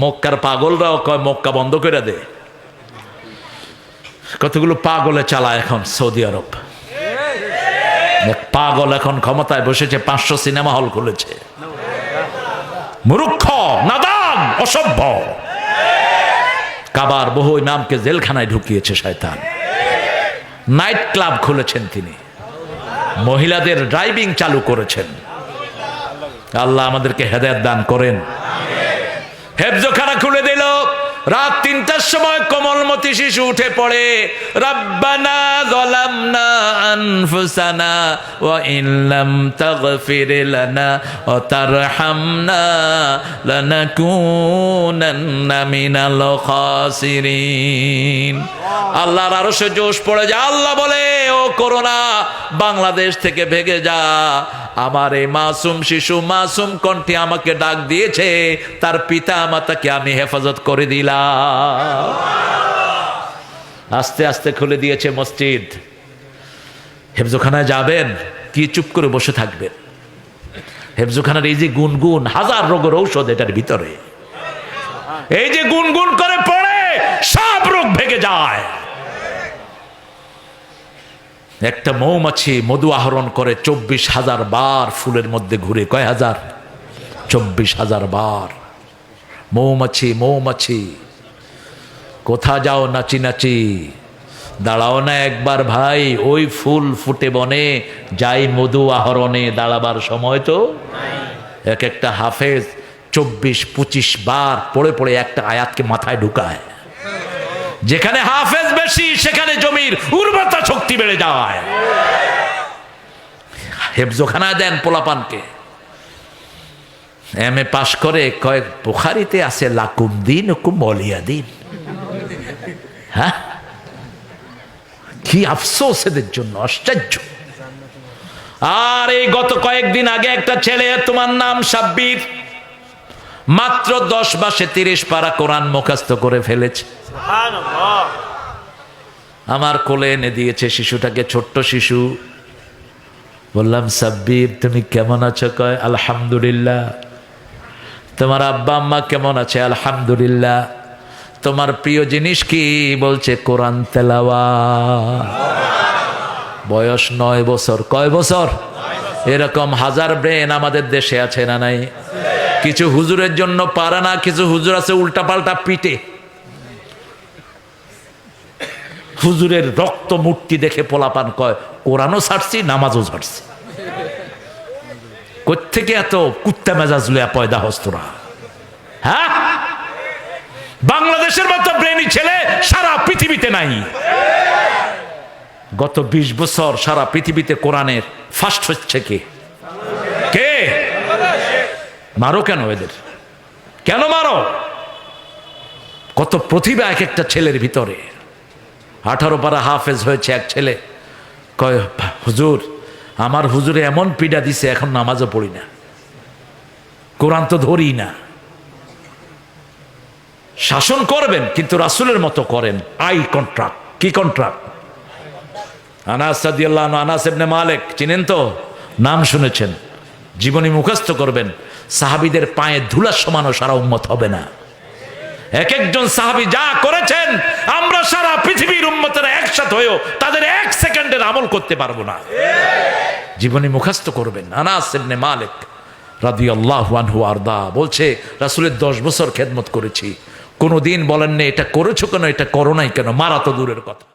মক্কার পাগলরাও কয় মক্কা বন্ধ করে দে। কতগুলো পাগলে চালায় এখন সৌদি আরব। পাগল এখন ক্ষমতায় বসেছে, 500 সিনেমা হল খুলেছে। মূর্খ, নাদান, অসভ্য। কাবার বহু ইমামকে জেলখানায় ঢুকিয়েছে শয়তান। নাইট ক্লাব খুলেছেন তিনি, মহিলাদের ড্রাইভিং চালু করেছেন। আল্লাহ আমাদেরকে হেদায়েত দান করেন। হেফজখানা খুলে দিল। রাত 3টার সময় কোমলমতি শিশু উঠে পড়ে, রব্বানা যালামনা আনফুসানা ওয়া ইন লাম তাগফির লানা ওয়া তারহামনা লানাকুনান্না মিনাল খাসিরিন। আল্লাহর আরশে জোশ পড়ে যায়। আল্লাহ বলে, ও করোনা বাংলাদেশ থেকে ভেগে যা। আমার এই মাসুম শিশু মাসুম কণ্ঠে আমাকে ডাক দিয়েছে, তার পিতা মাতাকে আমি হেফাজত করে দিলাম। আস্তে আস্তে খুলে দিয়েছে মসজিদ। হেফজখানায় যাবেন কি চুপ করে বসে থাকবেন? হেফজখানার এই যে গুনগুন, হাজার রোগের ঔষধ এটার ভিতরে। এই যে গুনগুন করে পড়ে সব রোগ ভেঙে যায়। একটা মৌমাছি মধু আহরণ করে 24,000 বার ফুলের মধ্যে ঘুরে। কয় হাজার? 24,000 বার। মৌমাছি মৌমাছি, কোথা যাও নাচি নাচি, দাঁড়াও না একবার ভাই, ওই ফুল ফুটে বনে, যাই মধু আহরণে, দাঁড়াবার সময় তো। এক একটা হাফেজ 24-25 বার পড়ে পড়ে একটা আয়াতকে মাথায় ঢুকায়। যেখানে হাফেজ বেশি সেখানে জমির উর্বরতা শক্তি বেড়ে যায়। হেফজখানা দেন পোলাপানকে। এমএ পাশ করে কয়েক বুখারীতে আছে লাকুম দিন হুকুম ওয়ালিয়া দিন। হ্যাঁ, কি আফসোস এদের জন্য, আশ্চর্য। আর এই গত কয়েকদিন আগে একটা ছেলে, তোমার নাম সাব্বির, মাত্র 10 মাসে 30 পারা কোরআন মুখস্থ করে ফেলেছে। আমার কোলে এনে দিয়েছে শিশুটাকে, ছোট্ট শিশু। বললাম, সাব্বির তুমি কেমন আছো? কয় আলহামদুলিল্লাহ। তোমার আব্বা আম্মা কেমন আছে? আলহামদুলিল্লাহ। তোমার প্রিয় জিনিস কি? বলছে কোরআন তেলাওয়াত। বয়স 9 বছর। কয় বছর? এরকম হাজার ব্রেন আমাদের দেশে আছে না নাই? কিছু হুজুরের জন্য পারে না, কিছু হুজুর আছে উল্টা পাল্টা পিটে। হুজুরের রক্ত মূর্তি দেখে পোলাপান কয় কোরআনও ছাড়ছি, নামাজও ছাড়ছি। কোত্থেকে এত কুত্তা মেজাজ লইয়া পয়দা হস্তরা? হ্যাঁ, বাংলাদেশের মতো ব্রেনি ছেলে সারা পৃথিবীতে নাই। গত 20 বছর সারা পৃথিবীতে কোরআনের ফার্স্ট হচ্ছে কে? কে? মারো কেন এদের? কেন মারো? কত প্রতিভা এক একটা ছেলের ভিতরে। 18 পারা হাফেজ হয়েছে এক ছেলে। কয় হুজুর, আমার হুজুরে এমন পিডা দিছে, এখন নামাজও পড়ি না, কোরআন তো ধরি না। শাসন করবেন কিন্তু রাসূলের মতো করেন। Eye contract. কি কন্ট্রাক্ট? আনাস রাদিয়াল্লাহু আনহু, আনাস ইবনে মালিক চিনেন তো? নাম শুনেছেন। জীবনী মুখস্থ করবেন। সাহাবীদের পায়ে ধুলা সমানও সারা উম্মত হবে না। এক একজন সাহাবী যা করেছেন, আমরা সারা পৃথিবীর উম্মতেরা একসাথে হয়েও তাদের 1 সেকেন্ডের আমল করতে পারবো না। জীবনী মুখস্থ করবেন। আনাস ইবনে মালিক রাদিয়াল্লাহু আনহু আরদা বলছে, রাসূলের 10 বছর খেদমত করেছি, কোনোদিন বলেন না এটা করেছো কেন, এটা করো নাই কেন, মারা তো দূরের কথা।